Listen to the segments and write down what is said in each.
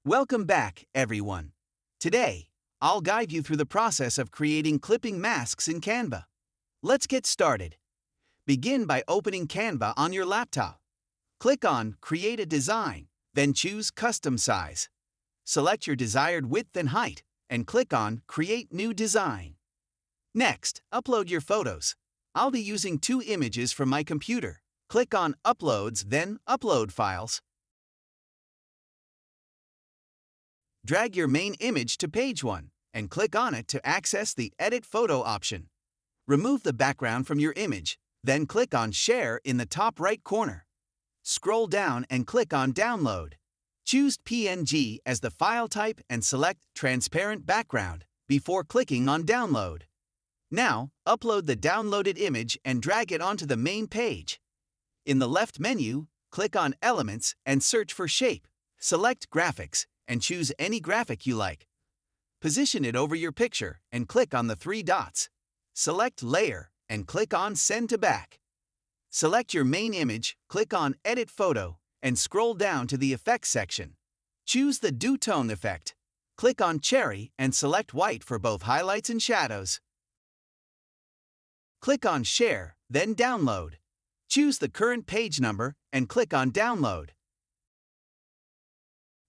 Welcome back, everyone. Today, I'll guide you through the process of creating clipping masks in Canva. Let's get started. Begin by opening Canva on your laptop. Click on Create a Design, then choose Custom Size. Select your desired width and height, and click on Create New Design. Next, upload your photos. I'll be using 2 images from my computer. Click on Uploads, then Upload Files. Drag your main image to page 1 and click on it to access the Edit Photo option. Remove the background from your image, then click on Share in the top right corner. Scroll down and click on Download. Choose PNG as the file type and select Transparent Background before clicking on Download. Now, upload the downloaded image and drag it onto the main page. In the left menu, click on Elements and search for Shape. Select Graphics and choose any graphic you like. Position it over your picture and click on the 3 dots. Select Layer and click on Send to Back. Select your main image, click on Edit Photo, and scroll down to the Effects section. Choose the Duotone effect. Click on Cherry and select White for both highlights and shadows. Click on Share, then Download. Choose the current page number and click on Download.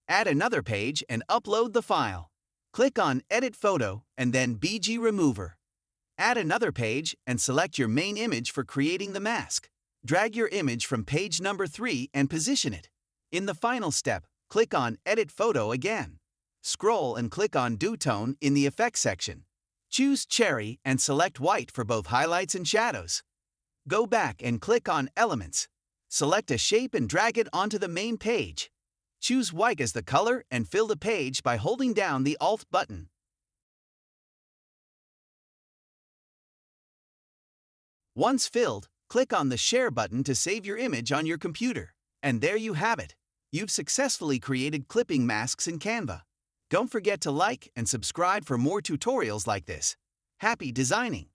Add another page and upload the file. Click on Edit Photo and then BG Remover. Add another page and select your main image for creating the mask. Drag your image from page number 3 and position it. In the final step, click on Edit Photo again. Scroll and click on Duotone in the Effects section. Choose Cherry and select White for both highlights and shadows. Go back and click on Elements. Select a shape and drag it onto the main page. Choose White as the color and fill the page by holding down the Alt button. Once filled, click on the Share button to save your image on your computer. And there you have it. You've successfully created clipping masks in Canva. Don't forget to like and subscribe for more tutorials like this. Happy designing!